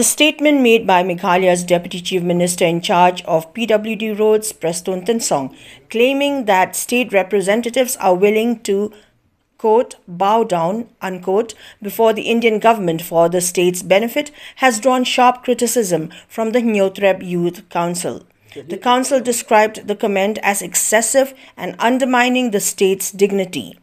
a statement made by Meghalaya's Deputy Chief Minister in charge of PWD roads, Prestone Tynsong, claiming that state representatives are willing to, quote, bow down, unquote, before the Indian government for the state's benefit, has drawn sharp criticism from the Hynniewtrep Youth Council. The council described the comment as excessive and undermining the state's dignity.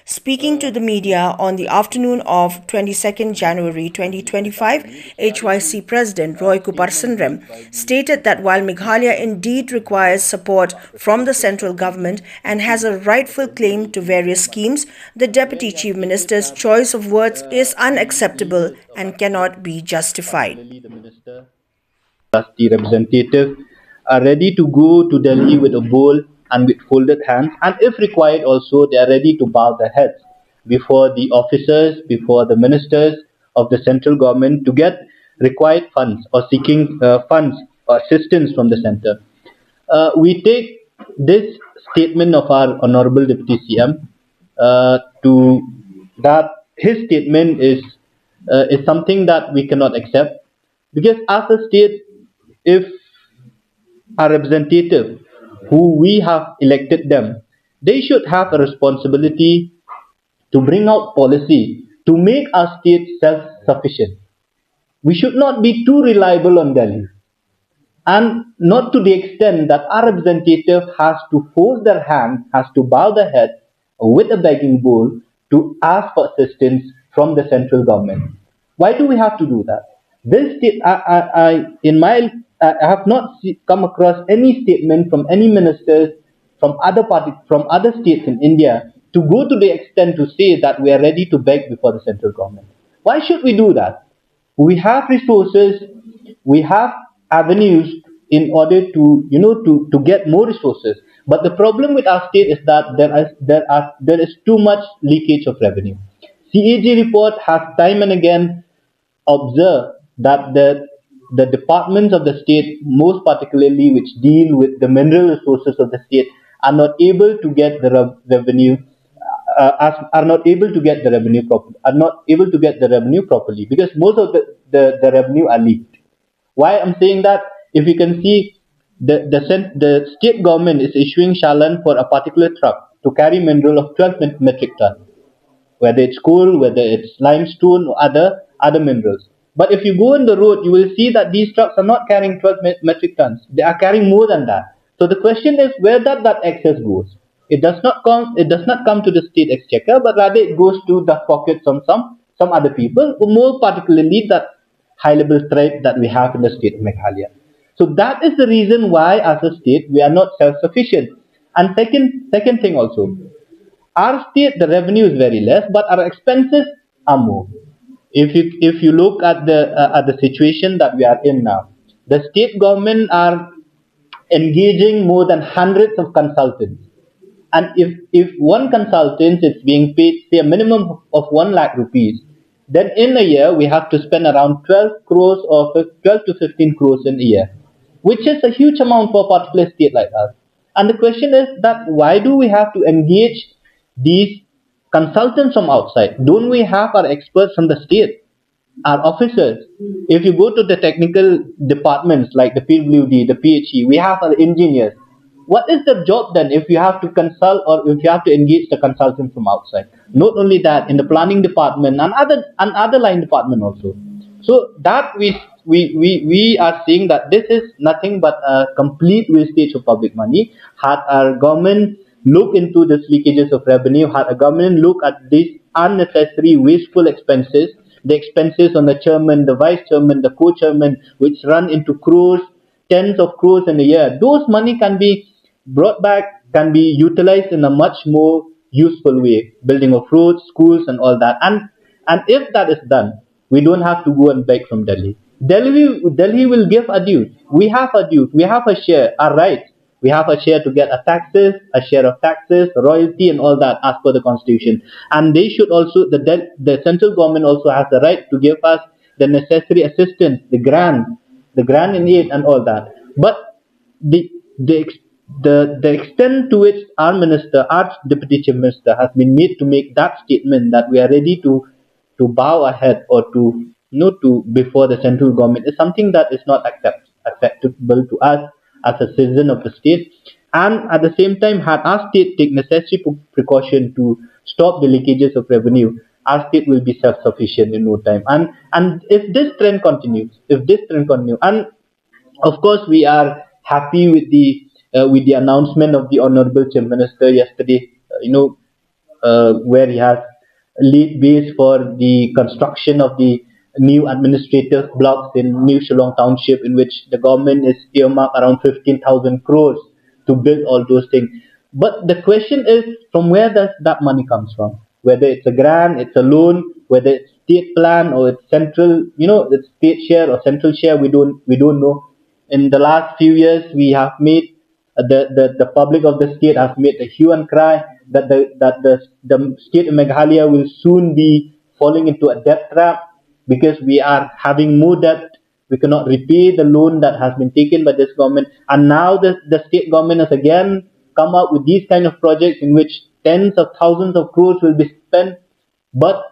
Speaking to the media on the afternoon of 22nd January 2025, HYC President Roy Kuparsundram stated that while Meghalaya indeed requires support from the central government and has a rightful claim to various schemes, the Deputy Chief Minister's choice of words is unacceptable and cannot be justified. The representative are ready to go to Delhi with a bowl and with folded hands, and if required also they are ready to bow their heads before the officers, before the ministers of the central government to get required funds or seeking funds or assistance from the center. We take this statement of our Honorable Deputy CM to that his statement is something that we cannot accept, because as a state, if our representative who we have elected them, they should have a responsibility to bring out policy to make our state self-sufficient. We should not be too reliable on Delhi, and not to the extent that our representative has to fold their hand, has to bow their head with a begging bowl to ask for assistance from the central government. Why do we have to do that? This state, I have not come across any statement from any ministers from other parties, from other states in India, to go to the extent to say that we are ready to beg before the central government. Why should we do that? We have resources, we have avenues in order to get more resources. But the problem with our state is that there is too much leakage of revenue. CAG report has time and again observed that the departments of the state, most particularly which deal with the mineral resources of the state, are not able to get the revenue properly, because most of the revenue are leaked. Why I'm saying that? If you can see, the state government is issuing challan for a particular truck to carry mineral of 12 metric tons, whether it's coal, whether it's limestone or other minerals. But if you go on the road, you will see that these trucks are not carrying 12 metric tons. They are carrying more than that. So the question is, where that excess goes? It does not come to the state exchequer, but rather it goes to the pockets of some other people, more particularly that high-level threat that we have in the state of Meghalaya. So that is the reason why, as a state, we are not self-sufficient. And second thing also, our state, the revenue is very less, but our expenses are more. If you look at the situation that we are in now, the state government are engaging more than hundreds of consultants, and if one consultant is being paid, say, a minimum of 1 lakh rupees, then in a year we have to spend around 12 to 15 crores in a year, which is a huge amount for a particular state like us. And the question is that why do we have to engage these consultants from outside? Don't we have our experts from the state, our officers? If you go to the technical departments like the PWD, the PHE, we have our engineers. What is the job then if you have to consult or if you have to engage the consultants from outside? Not only that, in the planning department and other line department also. So that we are seeing that this is nothing but a complete wastage of public money. Had our government look into these leakages of revenue, had a government look at these unnecessary wasteful expenses, the expenses on the chairman, the vice chairman, the co-chairman, which run into crores, tens of crores in a year, those money can be brought back, can be utilized in a much more useful way, building of roads, schools and all that. And if that is done, we don't have to go and beg from Delhi. Delhi will give a due. We have a due. We have a share, our rights. We have a share to get a share of taxes, royalty and all that as per the constitution. And they should also, the central government also has the right to give us the necessary assistance, the grant in aid and all that. But the extent to which our deputy chief minister has been made to make that statement that we are ready to bow our head or to to before the central government is something that is not acceptable to us as a citizen of the state. And at the same time, had our state take necessary precaution to stop the leakages of revenue, our state will be self-sufficient in no time. And if this trend continues, and of course, we are happy with the announcement of the Honorable Chief Minister yesterday. Where he has laid base for the construction of the new administrative blocks in New Shillong Township, in which the government is earmarked around 15,000 crores to build all those things. But the question is, from where does that money comes from? Whether it's a grant, it's a loan, whether it's state plan or it's central, it's state share or central share, we don't know. In the last few years, we have made the public of the state has made a hue and cry that the state of Meghalaya will soon be falling into a debt trap because we are having more debt. We cannot repay the loan that has been taken by this government, and now the state government has again come up with these kind of projects in which tens of thousands of crores will be spent, but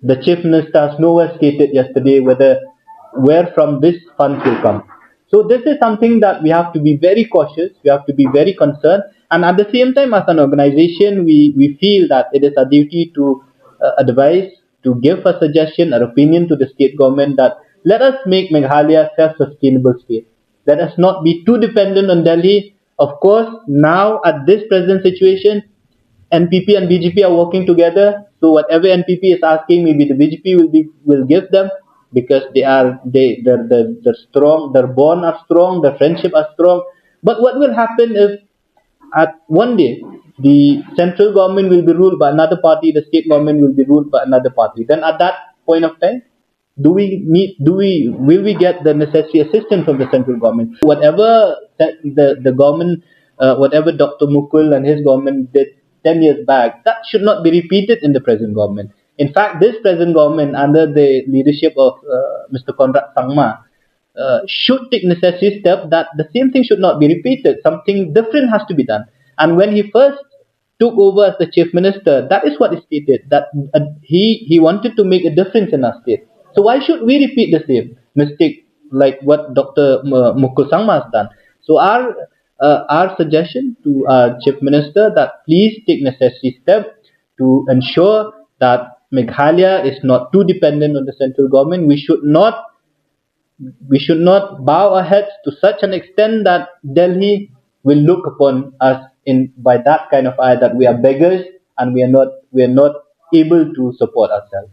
the chief minister has nowhere stated yesterday where from this funds will come. So this is something that we have to be very cautious, we have to be very concerned, and at the same time, as an organization, we feel that it is our duty to advise, to give a suggestion, or opinion to the state government that let us make Meghalaya a self-sustainable state. Let us not be too dependent on Delhi. Of course, now at this present situation, NPP and BGP are working together. So whatever NPP is asking, maybe the BGP will give them because they're strong, their bond are strong, their friendship are strong. But what will happen if at one day the central government will be ruled by another party, the state government will be ruled by another party? Then at that point of time, will we get the necessary assistance from the central government? Whatever the government, whatever Dr. Mukul and his government did 10 years back, that should not be repeated in the present government. In fact, this present government, under the leadership of Mr. Conrad Sangma, should take necessary steps that the same thing should not be repeated. Something different has to be done. And when he first took over as the chief minister, that is what he stated, that he wanted to make a difference in our state. So why should we repeat the same mistake like what Dr. Mukul Sangma has done? So our suggestion to our chief minister that please take necessary steps to ensure that Meghalaya is not too dependent on the central government. We should not bow our heads to such an extent that Delhi will look upon us in by that kind of eye that we are beggars and we are not able to support ourselves.